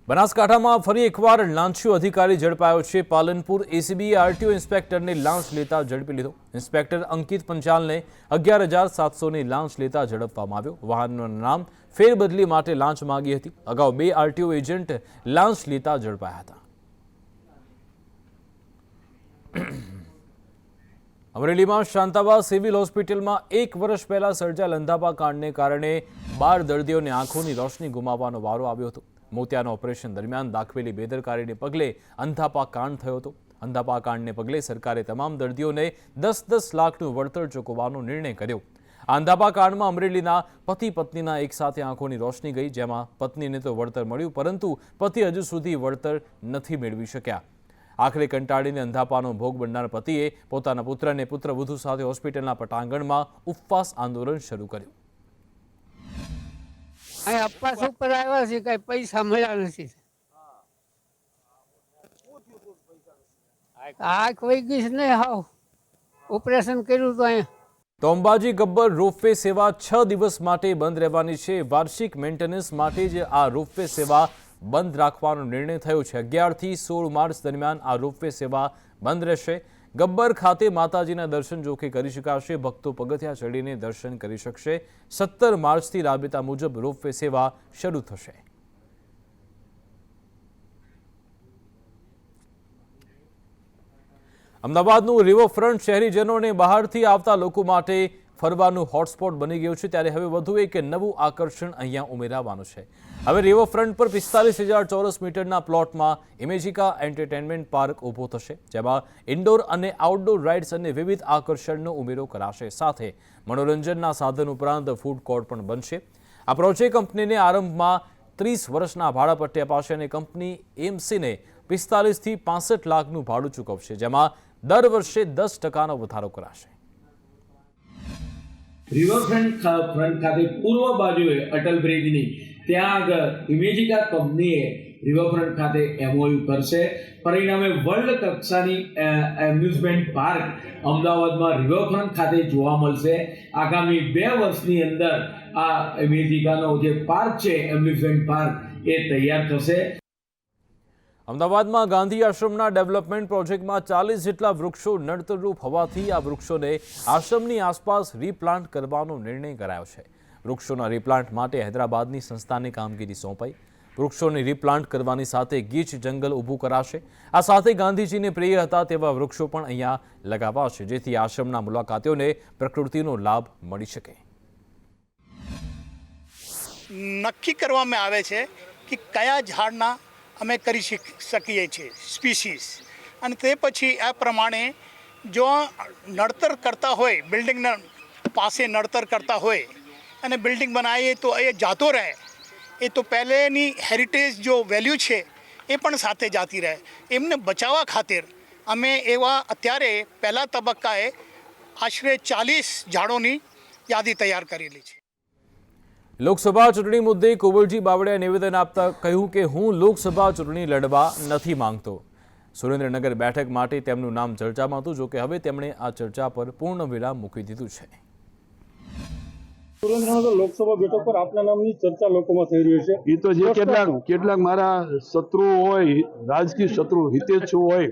બનાસકાંઠામાં ફરી એકવાર લાંચિયો અધિકારી ઝડપાયો છે। પાલનપુર એસીબીએ આરટીઓ ઇન્સ્પેક્ટરને લાંચ લેતા ઝડપી લીધો। ઇન્સ્પેક્ટર અંકિત પંચાલને 11,700ની લાંચ લેતા ઝડપવામાં આવ્યો। વાહનનું નામ ફેરબદલી માટે લાંચ માંગી હતી। અગાઉ 2 આરટીઓ એજન્ટ લાંચ લેતા ઝડપાયા હતા। અમરેલીમાં શાંતાબા સિવિલ હોસ્પિટલમાં 1 વર્ષ પહેલા સર્જાયેલ અંધાપા કાંડને કારણે 12 દર્દીઓને આંખોની રોશની ગુમાવવાનો વારો આવ્યો હતો। મોતિયાના ઓપરેશન દરમિયાન દાખવેલી બેદરકારીને પગલે અંધાપા કાંડ થયો હતો। અંધાપા કાંડને પગલે સરકારે તમામ દર્દીઓને 10-10 લાખનું વળતર ચૂકવવાનો નિર્ણય કર્યો। આ અંધાપા કાંડમાં અમરેલીના પતિ પત્નીના એકસાથે આંખોની રોશની ગઈ, જેમાં પત્નીને તો વળતર મળ્યું, પરંતુ પતિ હજુ સુધી વળતર નથી મેળવી શક્યા। આખરે કંટાળીને અંધાપાનો ભોગ બનનાર પતિએ પોતાના પુત્રને પુત્રવધુ સાથે હોસ્પિટલના પટાંગણમાં ઉપવાસ આંદોલન શરૂ કર્યું। અપાસ ઉપર આવ્યા છે, કઈ પૈસા મળ્યા નથી। આંખ વહી ગઈ છે ને, હાવ ઓપરેશન કર્યું તો અહીંયા। તો અંબાજી ગબ્બર રોપવે સેવા 6 દિવસ માટે બંધ રહેવાની છે। વાર્ષિક મેન્ટેનન્સ માટે જ આ રોપવે સેવા બંધ રાખવાનો નિર્ણય થયો છે। 11 થી 16 માર્ચ દરમિયાન આ રોપવે સેવા બંધ રહેશે। ગબ્બર ખાતે માતાજીના દર્શન જોકે કરી શકાશે। ભક્તો પગથિયા ચડીને દર્શન કરી શકશે। 17 માર્ચથી રાબેતા મુજબ રોપવે સેવા શરૂ થશે। અમદાવાદનું રિવરફ્રન્ટ શહેરીજનોને બહારથી આવતા લોકો માટે ફરવાનું હોટસ્પોટ બની ગયું છે, ત્યારે હવે વધુ એક નવું આકર્ષણ અહીંયા ઉમેરાવાનું છે। હવે રિવરફ્રન્ટ પર 45,000 ચોરસ મીટરના પ્લોટમાં ઇમેજિકા એન્ટરટેનમેન્ટ પાર્ક ઊભો થશે, જેમાં ઇન્ડોર અને આઉટડોર રાઇડ્સ અને વિવિધ આકર્ષણનો ઉમેરો કરાશે। સાથે મનોરંજનના સાધન ઉપરાંત ફૂડ કોર્ટ પણ બનશે। આ પ્રોજેક્ટ કંપનીને આરંભમાં 30 વર્ષના ભાડાપટ્ટે અપાશે અને કંપની એમસીને 45 થી 65 લાખનું ભાડું ચૂકવશે, જેમાં દર વર્ષે 10% વધારો કરાશે। રિવરફ્રન્ટ ખાતે પૂર્વ બાજુએ અટલ બ્રિજની ત્યાં આગળ ઇમેજિકા કંપનીએ રિવરફ્રન્ટ ખાતે એમઓયુ કરશે। પરિણામે વર્લ્ડ કક્ષાની એમ્યુઝમેન્ટ પાર્ક અમદાવાદમાં રિવરફ્રન્ટ ખાતે જોવા મળશે। આગામી 2 વર્ષની અંદર આ ઇમેજિકાનો જે પાર્ક છે, એમ્યુઝમેન્ટ પાર્ક, એ તૈયાર થશે। અમદાવાદમાં ગાંધી આશ્રમના ડેવલપમેન્ટ પ્રોજેક્ટમાં 40 જેટલા વૃક્ષો નડતરરૂપ હોવાથી આ વૃક્ષોને આશ્રમની આસપાસ રીપ્લાન્ટ કરવાનો નિર્ણય કરાયો છે। વૃક્ષોના રીપ્લાન્ટ માટે હૈદરાબાદની સંસ્થાને કામગીરી સોંપાઈ। વૃક્ષોને રીપ્લાન્ટ કરવાની સાથે ગીચ જંગલ ઊભું કરાશે। આ સાથે ગાંધીજીને પ્રિય હતા તેવા વૃક્ષો પણ અહીંયા લગાવાશે, જેથી આશ્રમના મુલાકાતીઓને પ્રકૃતિનો લાભ મળી શકે। નક્કી કરવામાં આવે છે કે કયા ઝાડના અમે કરી શકીએ છીએ સ્પીસીસ, અને તે પછી આ પ્રમાણે જો નડતર કરતા હોય, બિલ્ડિંગના પાસે નડતર કરતા હોય અને બિલ્ડિંગ બનાવીએ તો એ જાતો રહે, એ તો પહેલેની હેરિટેજ જો વેલ્યુ છે એ પણ સાથે જાતી રહે। એમને બચાવવા ખાतिर અમે એવા અત્યારે પહેલા તબક્કાએ આશરે 40 ઝાડોની યાદી તૈયાર કરેલી છે। લોકસભા ચૂંટણી મુદ્દે કુંવરજી બાવળિયાએ નિવેદન આપતા કહ્યું કે હું લોકસભા ચૂંટણી લડવા નથી માંગતો। સુરેન્દ્રનગર બેઠક માટે તેમનું નામ ચર્ચામાં હતું, જોકે હવે તેમણે આ ચર્ચા પર પૂર્ણ વિરામ મૂકી દીધું છે। સુરેન્દ્રનગર લોકસભા બેઠક પર આપના નામની ચર્ચા લોકોમાં થઈ રહી છે। એ તો જે કેટલાક મારા શત્રુઓ હોય, રાજકીય શત્રુ હિતેચ્છુ હોય,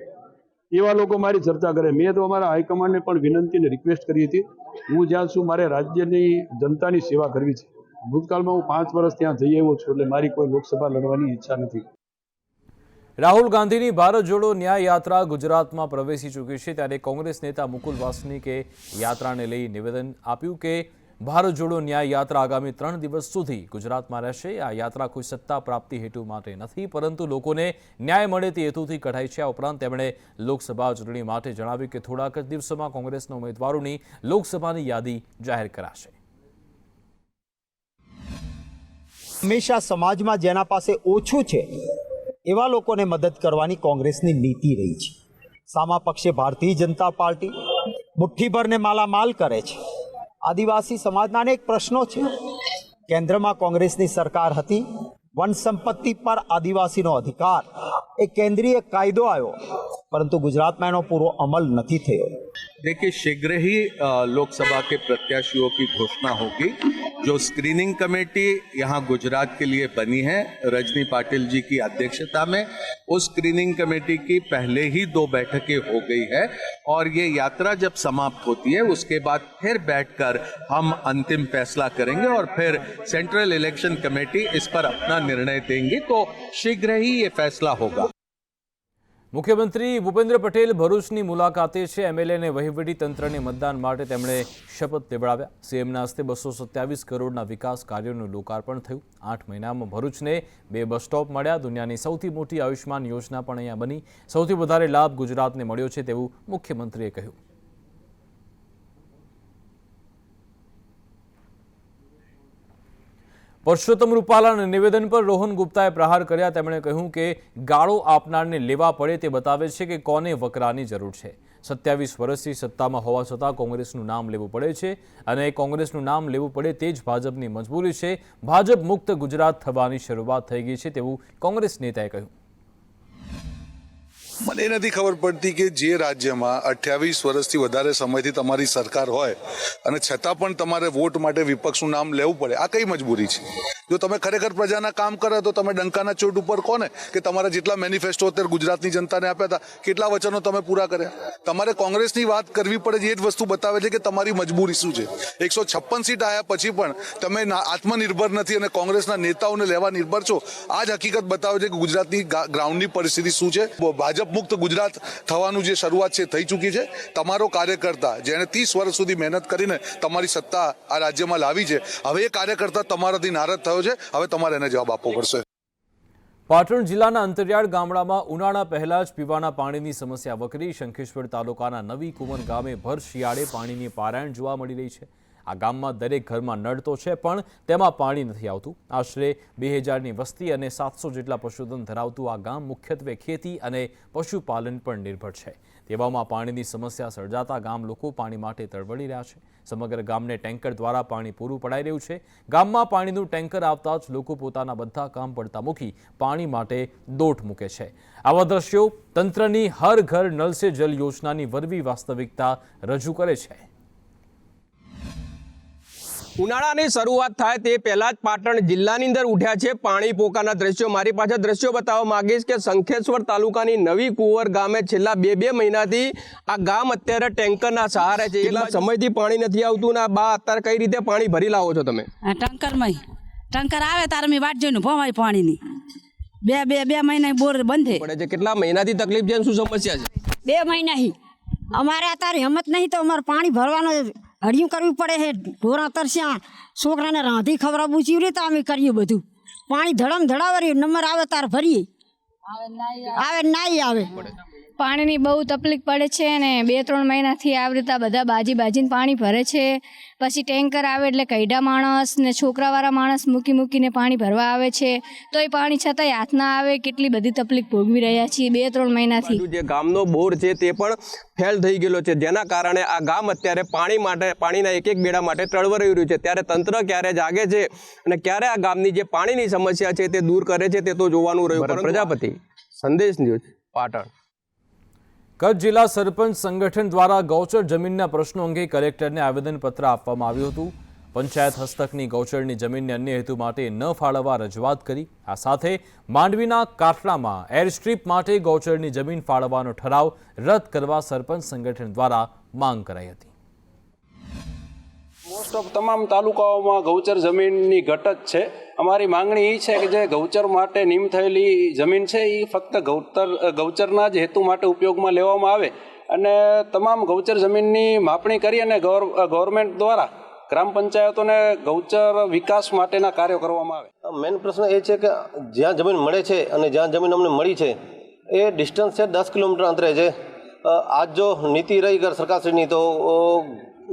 એવા લોકો મારી ચર્ચા કરે। મેં તો અમારા હાઈકમાન્ડને પણ વિનંતી અને રિક્વેસ્ટ કરી હતી, હું જ્યાં છું મારે રાજ્યની જનતાની સેવા કરવી છે। ભૂતકાળમાં હું 5 વર્ષ ત્યાં જઈ આવ્યો છું, એટલે મારી કોઈ લોકસભા લડવાની ઈચ્છા નથી। રાહુલ ગાંધીની ભારત જોડો ન્યાય યાત્રા ગુજરાતમાં પ્રવેશી ચૂકી છે, ત્યારે કોંગ્રેસ નેતા મુકુલ વાસનિકે યાત્રાને લઈ નિવેદન આપ્યું કે ભારત જોડો ન્યાય યાત્રા આગામી 3 દિવસ સુધી ગુજરાતમાં રહેશે। આ યાત્રા કોઈ સત્તા પ્રાપ્તિ હેતુ માટે નથી, પરંતુ લોકોને ન્યાય મળે તે હેતુથી કઢાઈ છે। આ ઉપરાંત તેમણે લોકસભા ચૂંટણી માટે જણાવ્યું કે થોડાક જ દિવસોમાં કોંગ્રેસના ઉમેદવારોની લોકસભાની યાદી જાહેર કરાશે। હંમેશા સમાજમાં જેના પાસે ઓછું છે એવા લોકોને મદદ કરવાની કોંગ્રેસની નીતિ રહી છે। સામા પક્ષે ભારતીય જનતા પાર્ટી મુઠ્ઠીભરને માલામાલ કરે છે। આદિવાસી સમાજના અનેક પ્રશ્નો છે। કેન્દ્રમાં કોંગ્રેસની સરકાર હતી, વન સંપત્તિ પર આદિવાસીનો અધિકાર એ કેન્દ્રીય કાયદો આવ્યો, પરંતુ ગુજરાતમાં એનો પૂરો અમલ નથી થયો। देखिए शीघ्र ही लोकसभा के प्रत्याशियों की घोषणा होगी जो स्क्रीनिंग कमेटी यहाँ गुजरात के लिए बनी है रजनी पाटिल जी की अध्यक्षता में, उस स्क्रीनिंग कमेटी की पहले ही 2 बैठकें हो गई है और ये यात्रा जब समाप्त होती है उसके बाद फिर बैठकर हम अंतिम फैसला करेंगे और फिर सेंट्रल इलेक्शन कमेटी इस पर अपना निर्णय देंगी, तो शीघ्र ही ये फैसला होगा। મુખ્યમંત્રી ભૂપેન્દ્ર પટેલ ભરૂચની મુલાકાતે છે। એમએલએને વહીવટી તંત્રને મતદાન માટે તેમણે શપથ લેવડાવ્યા। સીએમના હસ્તે 227 કરોડના વિકાસ કાર્યોનું લોકાર્પણ થયું। 8 મહિનામાં ભરૂચને 2 બસ સ્ટોપ મળ્યા। દુનિયાની સૌથી મોટી આયુષ્માન યોજના પણ અહીંયા બની। સૌથી વધારે લાભ ગુજરાતને મળ્યો છે તેવું મુખ્યમંત્રીએ કહ્યું। પરસોત્તમ રૂપાલાના નિવેદન પર રોહન ગુપ્તાએ પ્રહાર કર્યા। તેમણે કહ્યું કે ગાળો આપનારને લેવા પડે તે બતાવે છે કે કોને વકરાની જરૂર છે। 27 વર્ષથી સત્તામાં હોવા છતાં કોંગ્રેસનું નામ લેવું પડે છે અને કોંગ્રેસનું નામ લેવું પડે તે જ ભાજપની મજબૂરી છે। ભાજપ મુક્ત ગુજરાત થવાની શરૂઆત થઈ ગઈ છે તેવું કોંગ્રેસ નેતાએ કહ્યું। મને નથી ખબર પડતી કે જે રાજ્યમાં 28 વર્ષથી વધારે સમયથી તમારી સરકાર હોય અને છતાં પણ તમારે વોટ માટે વિપક્ષનું નામ લેવું પડે, આ કઈ મજબૂરી છે? જો તમે ખરેખર પ્રજાના કામ કરે તો તમે ડંકાના ચોટ ઉપર કોને કે તમારા જેટલા મેનિફેસ્ટો અત્યારે ગુજરાતની જનતાને આપ્યા હતા, કેટલા વચનો તમે પૂરા કર્યા? તમારે કોંગ્રેસની વાત કરવી પડે છે, એ જ વસ્તુ બતાવે છે કે તમારી મજબૂરી શું છે। 156 સીટ આવ્યા પછી પણ તમે આત્મનિર્ભર નથી અને કોંગ્રેસના નેતાઓને લેવા નિર્ભર છો। આ જ હકીકત બતાવે છે કે ગુજરાતની ગ્રાઉન્ડની પરિસ્થિતિ શું છે। ભાજપ મુક્ત ગુજરાત થવાનું જે શરૂઆત છે થઈ ચૂકી છે। તમારો કાર્યકર્તા જેણે 30 વર્ષ સુધી મહેનત કરીને તમારી સત્તા આ રાજ્યમાં લાવી છે, હવે એ કાર્યકર્તા તમારાથી નારાજ થયો છે, હવે તમારે એને જવાબ આપવો પડશે। પાટણ જિલ્લાના અંતરિયાળ ગામડામાં ઉનાળા પહેલા જ પીવાના પાણીની સમસ્યા વકરી। શંખેશ્વર તાલુકાના નવી કુંવર ગામે ભર શિયાળે પાણીની પારાયણ જોવા મળી રહી છે। આ ગામમાં દરેક ઘરમાં નળ તો છે પણ તેમાં પાણી નથી આવતું। આશરે 2000ની વસ્તી અને 700 જેટલા પશુધન ધરાવતું આ ગામ મુખ્યત્વે ખેતી અને પશુપાલન પર નિર્ભર છે। તેવામાં પાણીની સમસ્યા સર્જાતા ગામ લોકો પાણી માટે તડબડી રહ્યા છે। સમગ્ર ગામને ટેન્કર દ્વારા પાણી પૂરું પડાઈ રહ્યું છે। ગામમાં પાણીનું ટેન્કર આવતા જ લોકો પોતાના બધા કામ પડતા મૂકી પાણી માટે દોટ મૂકે છે। આવા દ્રશ્યો તંત્રની હર ઘર નલ સે જલ યોજનાની વરવી વાસ્તવિકતા રજૂ કરે છે। ઉનાળાની શરૂઆત થાય તે પહેલા જ પાટણ જિલ્લાની અંદર ઉઠ્યા છે પાણી પોકાના દ્રશ્યો। મારી પાસે દ્રશ્યો બતાવવા માંગીશ કે શંખેશ્વર તાલુકાની નવી કુંવર ગામે છેલ્લા 2 મહિનાથી આ ગામ અત્યારે ટેન્કરના સહારે છે। એટલા સમયથી પાણી નથી આવતું ને બા અત્યારે કઈ રીતે પાણી ભરી લાવો છો તમે? ટંકર આવે તારે મેં વાટ જોઈને ભવાય પાણીની। બે મહિના બોર બંધ પડે છે। કેટલા મહિનાથી તકલીફ છે, શું સમસ્યા છે? 2 મહિનાથી અમારે અત્યારે હિંમત નહીં તો અમારે પાણી ભરવાનો હડિયું કરવી પડે છે। ઢોરા તરસ્યા, છોકરાને રાંધી ખવડાવવું ચીવી રીતે અમે કરીએ બધું। પાણી ધડમ ધડાવરી નંબર આવે તાર ભરીએ, આવે નહીં આવે। પાણીની બહુ તકલીફ પડે છે ને 2-3 મહિનાથી આવી રીતે બધા બાજીને પાણી ભરે છે। પછી ટેન્કર આવે એટલે કઈડા માણસ ને છોકરાવાળા માણસ મૂકીને પાણી ભરવા આવે છે, તો એ પાણી છતાંય હાથ ના આવે। કેટલી બધી તકલીફ ભોગવી રહ્યા છીએ 2-3 મહિનાથી। જે ગામનો બોર છે તે પણ ફેલ થઈ ગયેલો છે, જેના કારણે આ ગામ અત્યારે પાણીના એક બેડા માટે તડવરાઈ રહ્યું છે। ત્યારે તંત્ર ક્યારે જાગે છે અને ક્યારે આ ગામની જે પાણીની સમસ્યા છે તે દૂર કરે છે તે તો જોવાનું રહ્યું। પ્રજાપતિ, સંદેશ ન્યૂઝ, પાટણ। કચ્છ જિલ્લા સરપંચ સંગઠન દ્વારા ગૌચર જમીનના પ્રશ્નો અંગે કલેક્ટરને આવેદનપત્ર આપવામાં આવ્યું હતું। પંચાયત હસ્તકની ગૌચરની જમીનને અન્ય હેતુ માટે ન ફાળવવા રજૂઆત કરી। આ સાથે માંડવીના કાટલામાં એરસ્ટ્રીપ માટે ગૌચરની જમીન ફાળવવાનો ઠરાવ રદ કરવા સરપંચ સંગઠન દ્વારા માંગ કરાઈ હતી। મોસ્ટ ઓફ તમામ તાલુકાઓમાં ગૌચર જમીનની ઘટ જ છે। અમારી માંગણી એ છે કે જે ગૌચર માટે નિમ થયેલી જમીન છે એ ફક્ત ગૌચરના જ હેતુ માટે ઉપયોગમાં લેવામાં આવે અને તમામ ગૌચર જમીનની માપણી કરી અને ગવર્મેન્ટ દ્વારા ગ્રામ પંચાયતોને ગૌચર વિકાસ માટેના કાર્યો કરવામાં આવે। મેઇન પ્રશ્ન એ છે કે જ્યાં જમીન મળે છે અને જ્યાં જમીન અમને મળી છે એ ડિસ્ટન્સ છે 10 કિલોમીટર અંતરે છે। આજ જો નીતિ રહી ગઈ સરકારશ્રીની તો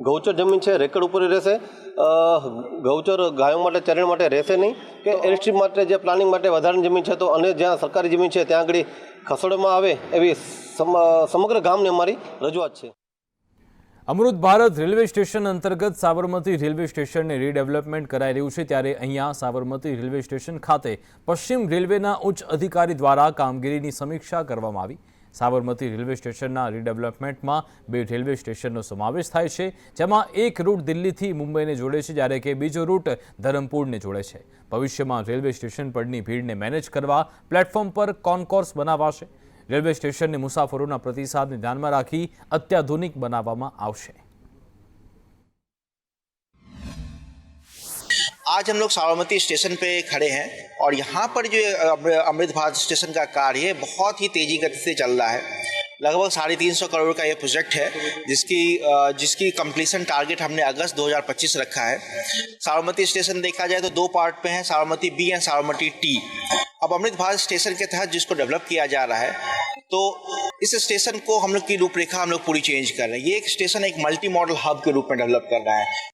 ગૌચર જમીન છે રેકર્ડ ઉપર રહેશે। ગૌચર ગાયો માટે ચરણ માટે રહેશે નહીં કે એરસ્ટ્રીપ માટે જે પ્લાનિંગ માટે વધારાની જમીન છે તો અને જ્યાં સરકારી જમીન છે ત્યાં આગળ ખસેડવામાં આવે એવી સમગ્ર ગામની અમારી રજૂઆત છે। અમૃત ભારત રેલવે સ્ટેશન અંતર્ગત સાબરમતી રેલવે સ્ટેશનને રીડેવલપમેન્ટ કરાઈ રહ્યું છે। ત્યારે અહીંયા સાબરમતી રેલવે સ્ટેશન ખાતે પશ્ચિમ રેલવેના ઉચ્ચ અધિકારી દ્વારા કામગીરીની સમીક્ષા કરવામાં આવી। સાબરમતી રેલવે સ્ટેશનના રીડેવલપમેન્ટમાં 2 રેલવે સ્ટેશનનો સમાવેશ થાય છે, જેમાં એક રૂટ દિલ્હીથી મુંબઈને જોડે છે, જ્યારે કે બીજો રૂટ ધરમપુરને જોડે છે. ભવિષ્યમાં રેલવે સ્ટેશન પરની ભીડને મેનેજ કરવા પ્લેટફોર્મ પર કોન્કોર્સ બનાવાશે. રેલવે સ્ટેશનને મુસાફરોના પ્રતિસાદને ધ્યાનમાં રાખી અત્યાધુનિક બનાવવામાં આવશે. आज हम लोग साबरमती स्टेशन पे खड़े हैं और यहाँ पर जो अमृत भारत स्टेशन का कार्य है बहुत ही तेजी गति से चल रहा है. लगभग 350 करोड़ का ये प्रोजेक्ट है जिसकी कंप्लीशन टारगेट हमने अगस्त 2025 रखा है. साबरमती स्टेशन देखा जाए तो 2 पार्ट पे है, Sabarmati B and Sabarmati T. अब अमृत भारत स्टेशन के तहत जिसको डेवलप किया जा रहा है, तो इस स्टेशन को हम लोग की रूपरेखा हम लोग पूरी चेंज कर रहे हैं. ये एक स्टेशन एक मल्टी मॉडल हब के रूप में डेवलप कर रहा है.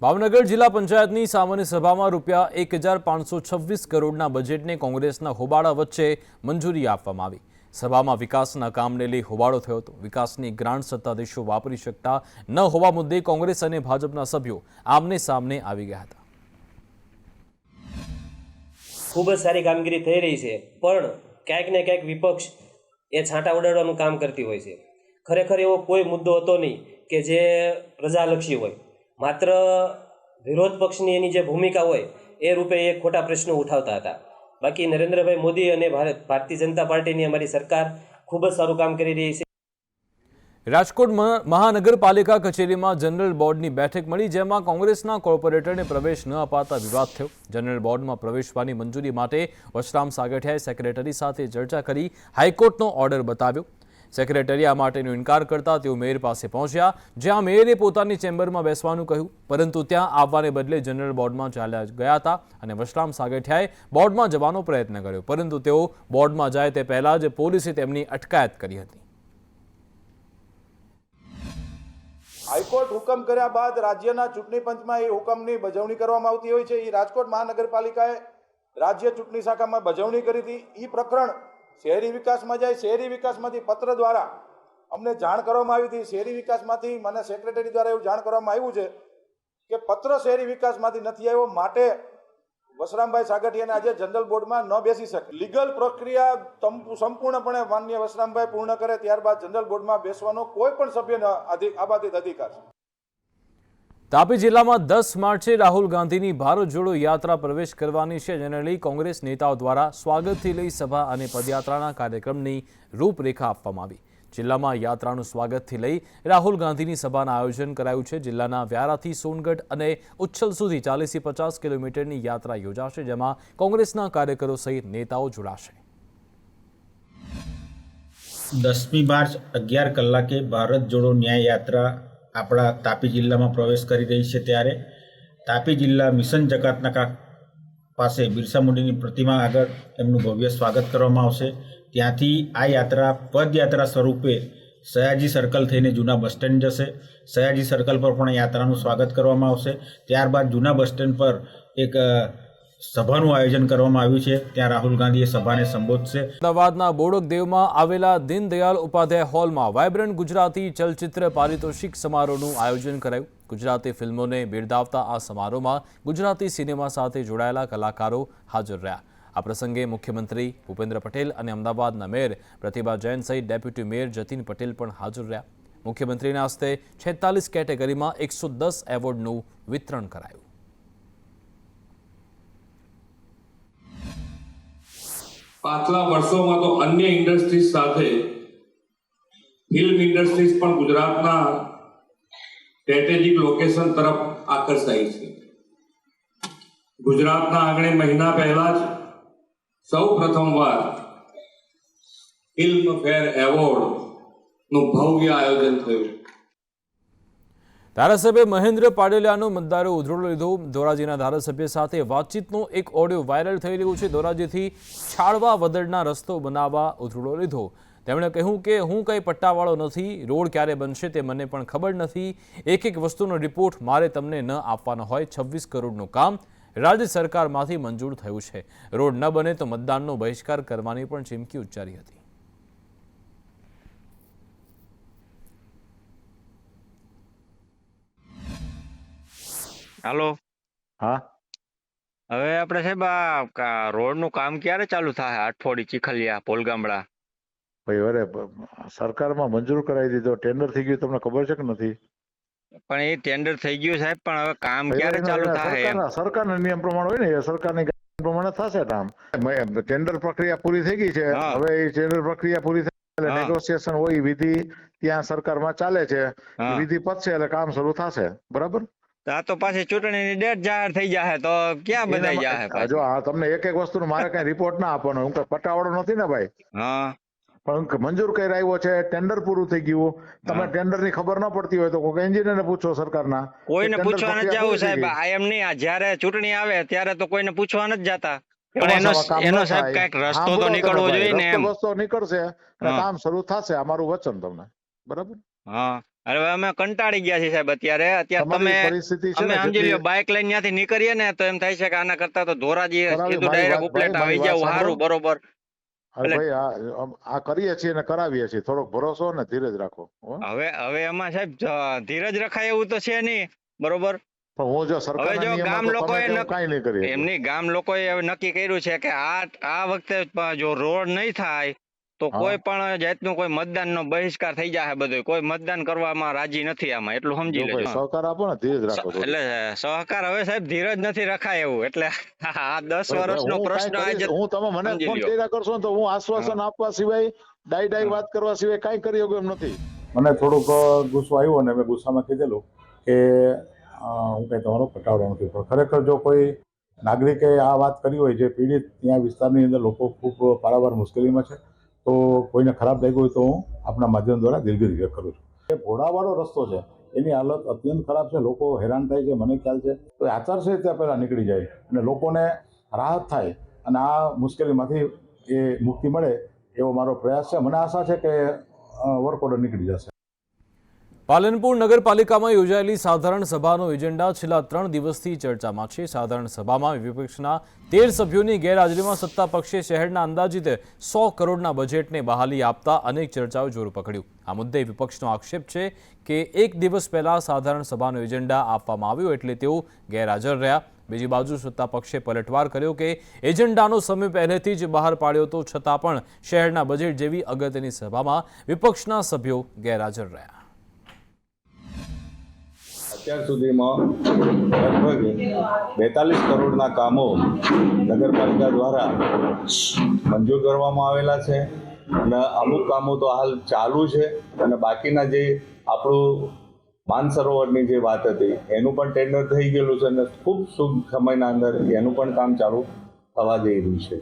ભાવનગર જિલ્લા પંચાયતની સામાન્ય સભામાં રૂપિયા 1526 કરોડના બજેટને કોંગ્રેસના હોબાળા વચ્ચે મંજૂરી આપવામાં આવી. સભામાં વિકાસના કામને લઈ હોબાળો થયો હતો. વિકાસની ગ્રાન્ટ સત્તાધીશો વાપરી શકતા ન હોવા મુદ્દે કોંગ્રેસ અને ભાજપના સભ્યો આમને સામને આવી ગયા હતા. ખૂબ જ સારી કામગીરી થઈ રહી છે, પણ ક્યાંક ને ક્યાંક વિપક્ષ એ છાંટા ઉડાડવાનું કામ કરતી હોય છે. ખરેખર એવો કોઈ મુદ્દો હતો નહીં કે જે પ્રજાલક્ષી હોય. માત્ર વિરોધ પક્ષની એની જે ભૂમિકા હોય એ રૂપે એ ખોટા પ્રશ્નો ઉઠાવતા હતા. બાકી નરેન્દ્રભાઈ મોદી અને ભારતીય જનતા પાર્ટીની અમારી સરકાર ખૂબ જ સારું કામ કરી રહી છે. રાજકોટ મહાનગરપાલિકા કચેરીમાં જનરલ બોર્ડની બેઠક મળી, જેમાં કોંગ્રેસના કોર્પોરેટરને પ્રવેશ ન અપાતા વિવાદ થયો. જનરલ બોર્ડમાં પ્રવેશવાની મંજૂરી માટે વશરામ સાગઠિયાએ સેક્રેટરી સાથે ચર્ચા કરી હાઈકોર્ટનો ઓર્ડર બતાવ્યો. સેક્રેટરી આ માટેનો ઇનકાર કરતા તેઓ મેયર પાસે પહોંચ્યા, જ્યાં મેયરે પોતાની ચેમ્બરમાં બેસવાનું કહ્યું, પરંતુ ત્યાં આવવાને બદલે જનરલ બોર્ડમાં ચાલ્યા ગયા હતા અને વશરામ સાગઠિયાએ બોર્ડમાં જવાનો પ્રયત્ન કર્યો, પરંતુ તેઓ બોર્ડમાં જાય તે પહેલા જ પોલીસે તેમની અટકાયત કરી હતી. હાઈકોર્ટ હુકમ કર્યા બાદ રાજ્યના ચૂંટણી પંચમાં એ હુકમની બજવણી કરવામાં આવતી હોય છે. એ રાજકોટ મહાનગરપાલિકાએ રાજ્ય ચૂંટણી શાખામાં બજવણી કરી હતી. એ પ્રકરણ શહેરી વિકાસમાં જાય. શહેરી વિકાસમાંથી પત્ર દ્વારા અમને જાણ કરવામાં આવી હતી. શહેરી વિકાસમાંથી મને સેક્રેટરી દ્વારા એવું જાણ કરવામાં આવ્યું છે કે પત્ર શહેરી વિકાસમાંથી નથી આવ્યો, માટે વશરામભાઈ સાગઠિયાને આજે જનરલ બોર્ડમાં ન બેસી શકે. લીગલ પ્રક્રિયા સંપૂર્ણપણે માન્ય વશરામભાઈ પૂર્ણ કરે ત્યારબાદ જનરલ બોર્ડમાં બેસવાનો કોઈ પણ સભ્યને આબાદિત અધિકાર છે. તાપી જિલ્લામાં 10 માર્ચે રાહુલ ગાંધીની ભારત જોડો યાત્રા પ્રવેશ કરવાની છે, જેને લઈ કોંગ્રેસ નેતાઓ દ્વારા સ્વાગતથી લઈ સભા અને પદયાત્રાના કાર્યક્રમની રૂપરેખા આપવામાં આવી. જિલ્લામાં યાત્રાનું સ્વાગતથી લઈ રાહુલ ગાંધીની સભાનું આયોજન કરાયું છે. જિલ્લાના વ્યારાથી સોનગઢ અને ઉચ્છલ સુધી 40 થી 50 કિલોમીટરની યાત્રા યોજાશે, જેમાં કોંગ્રેસના કાર્યકરો સહિત નેતાઓ જોડાશે. 10મી માર્ચ 11 કલાકે ભારત જોડો ન્યાય યાત્રા આપણા તાપી જિલ્લામાં પ્રવેશ કરી રહી છે, ત્યારે તાપી જિલ્લા મિશન જકાતનાકા પાસે બિરસા મુંડાની પ્રતિમા આગળ એમનું ભવ્ય સ્વાગત કરવામાં આવશે. ત્યાંથી આ યાત્રા પદયાત્રા સ્વરૂપે સયાજી સર્કલ થઈને જૂના બસ સ્ટેન્ડ જશે. સયાજી સર્કલ પર પણ યાત્રાનું સ્વાગત કરવામાં આવશે. ત્યારબાદ જૂના બસ સ્ટેન્ડ પર એક સભાનું આયોજન કરવામાં આવ્યું છે, ત્યાં રાહુલ ગાંધીએ સભાને સંબોધશે. અમદાવાદના બોડકદેવમાં આવેલા દીનદયાળ ઉપાધ્યાય હોલમાં વાયબ્રન્ટ ગુજરાતી ચલચિત્ર પારિતોષિક સમારોહનું આયોજન કરાયું. ગુજરાતી ફિલ્મોને બિરદાવતા આ સમારોહમાં ગુજરાતી સિનેમા સાથે જોડાયેલા કલાકારો હાજર રહ્યા. આ પ્રસંગે મુખ્યમંત્રી ભૂપેન્દ્ર પટેલ અને અમદાવાદના મેયર પ્રતિભા જૈન સહિત ડેપ્યુટી મેયર જતીન પટેલ પણ હાજર રહ્યા. મુખ્યમંત્રીના હસ્તે 46 કેટેગરીમાં 110 એવોર્ડનું વિતરણ કરાયું. પાછલા વર્ષોમાં તો અન્ય ઇન્ડસ્ટ્રીઝ સાથે ફિલ્મ ઇન્ડસ્ટ્રીઝ પણ ગુજરાતના સ્ટ્રેટેજિક લોકેશન તરફ આકર્ષાઈ છે. ગુજરાતના આંગણે મહિના પહેલા જ સૌ પ્રથમવાર ફિલ્મ ફેર એવોર્ડનું ભવ્ય આયોજન થયું. ધારાસભ્ય મહેન્દ્ર પાડલિયાનો મતદારો ઉધડો લીધો. ધોરાજીના ધારાસભ્ય સાથે વાતચીતનો એક ઓડિયો વાયરલ થઈ રહ્યું છે. ધોરાજીથી છાળવા વદળના રસ્તો બનાવવા ઉધડો લીધો. તેમણે કહ્યું કે હું કંઈ પટ્ટાવાળો નથી, રોડ ક્યારે બનશે તે મને પણ ખબર નથી. એક વસ્તુનો રિપોર્ટ મારે તમને ન આપવાનો હોય. 26 કરોડનું કામ રાજ્ય સરકારમાંથી મંજૂર થયું છે. રોડ ન બને તો મતદાનનો બહિષ્કાર કરવાની પણ ચીમકી ઉચ્ચારી હતી. હાલો. હા, હવે આપણે સાહેબ આ રોડનું કામ ક્યારે ચાલુ થાય? આઠફોડી, ચીખલિયા, પોલગામડા? ભાઈ અરે સરકારમાં મંજૂર કરાવી દીધો, ટેન્ડર થઈ ગયું, તમને ખબર છે કે નથી? પણ એ ટેન્ડર થઈ ગયું સાહેબ, પણ હવે કામ ક્યારે ચાલુ થાય? સરકારના નિયમ પ્રમાણે હોય ને, એ સરકારની ગાઈડલાઈન પ્રમાણે થશે કામ. ટેન્ડર પ્રક્રિયા પૂરી થઈ ગઈ છે, હવે એ ટેન્ડર પ્રક્રિયા પૂરી થઈ એટલે નેગોશિએશન હોય, વિધિ ત્યાં સરકારમાં ચાલે છે, વિધિ પતશે એટલે કામ શરૂ થશે. બરાબર? આ તો પાછી ચૂંટણીની ડેટ જાહેર થઈ જાય તો ક્યાં બધાઈ જાય? જો આ તમને એક એક વસ્તુનો મારે કઈ રિપોર્ટ ના આપવાનો, હું કઈ પટાવાળો નથી ને ભાઈ. હા, પણ મંજૂર કરી આવ્યો છે, ટેન્ડર પૂરું થઈ ગયું. તમે ટેન્ડર ની ખબર ન પડતી હોય તો કોઈ એન્જિનિયર ને પૂછો સરકારના. કોઈને પૂછવા નથી જવું સાહેબ. આ એમ નહીં, જયારે ચૂંટણી આવે ત્યારે તો કોઈને પૂછવા નથી જતા. એનો સાહેબ કઈક રસ્તો તો નીકળવો જોઈએ ને. એમ રસ્તો નીકળશે, કામ શરૂ થશે, અમારું વચન તમને. બરાબર? હા, હવે અમે કંટાળી ગયા છીએ સાહેબ. અત્યારે તમે અમે સમજી લ્યો, બાઇક લઈને ત્યાંથી નીકળીએ ને તો એમ થાય છે કે આના કરતા તો ધોરાજી સીધું ડાયરેક્ટ ઉપલેટ આવી જવું સારું. બરોબર? ભાઈ આ કરીએ છીએ ને કરાવીએ છીએ, થોડોક ભરોસો ને ધીરજ રાખો. હવે એમાં સાહેબ ધીરજ રખાય એવું તો છે નહીં. બરોબર? હું જો હવે જો ગામ લોકોએ એમની ગામ લોકોએ હવે નક્કી કર્યું છે કે આ વખતે જો રોડ નહીં થાય તો કોઈ પણ જાતનું કોઈ મતદાનનો બહિષ્કાર થઈ જાય. બધું કોઈ મતદાન કરવામાં રાજી નથી આમાં, એટલું સમજી લેજો. સહકાર આપો ને, ધીરજ રાખો. એટલે સહકાર હવે સાહેબ ધીરજ નથી રખાય એવું. એટલે આ 10 વર્ષનો પ્રશ્ન આજે હું તમે મને ફોન કર્યા કરશો તો હું આશ્વાસન આપવા સિવાય ડાઈ વાત કરવા સિવાય કાંઈ કરી શકું એમ નથી. મને થોડુંક ગુસ્સો આવ્યો અને મેં ગુસ્સામાં કીધેલું કે હું કંઈ તમારો પટાવડો નથી, પણ ખરેખર જો કોઈ નાગરિકે આ વાત કરી હોય, જે પીડિત ત્યાં વિસ્તારની અંદર લોકો ખૂબ પારાવાર મુશ્કેલીમાં છે, તો કોઈને ખરાબ લાગ્યું હોય તો હું આપના માધ્યમ દ્વારા દિલગીરી વ્યક્ત કરું છું. એ ઘોડાવાળો રસ્તો છે, એની હાલત અત્યંત ખરાબ છે, લોકો હેરાન થાય છે, મને ખ્યાલ છે. તો આચારસંહિતા પહેલાં નીકળી જાય અને લોકોને રાહત થાય અને આ મુશ્કેલીમાંથી એ મુક્તિ મળે એવો મારો પ્રયાસ છે. મને આશા છે કે વર્ક ઓર્ડર નીકળી જશે. પાલનપુર નગરપાલિકામાં યોજાયેલી સાધારણ સભાનો એજન્ડા છેલ્લા 3 દિવસથી ચર્ચામાં છે. સાધારણ સભામાં વિપક્ષના 13 સભ્યોની ગેરહાજરીમાં સત્તા પક્ષે શહેરના અંદાજિત 100 કરોડના બજેટને બહાલી આપતા અનેક ચર્ચાઓ જોર પકડ્યું. આ મુદ્દે વિપક્ષનો આક્ષેપ છે કે એક દિવસ પહેલા સાધારણ સભાનો એજન્ડા આપવામાં આવ્યો એટલે તેઓ ગેરહાજર રહ્યા. બીજી બાજુ સત્તા પક્ષે પલટવાર કર્યો કે એજન્ડાનો સમય પહેલેથી જ બહાર પાડ્યો તો છતાં પણ શહેરના બજેટ જેવી અગત્યની સભામાં વિપક્ષના સભ્યો ગેરહાજર રહ્યા. અત્યાર સુધીમાં લગભગ 42 કરોડના કામો નગરપાલિકા દ્વારા મંજૂર કરવામાં આવેલા છે અને અમુક કામો તો હાલ ચાલુ છે અને બાકીના જે આપણું માનસરોવરની જે વાત હતી એનું પણ ટેન્ડર થઈ ગયેલું છે અને ખૂબ ટૂંક સમયના અંદર એનું પણ કામ ચાલુ થવા જઈ રહ્યું છે.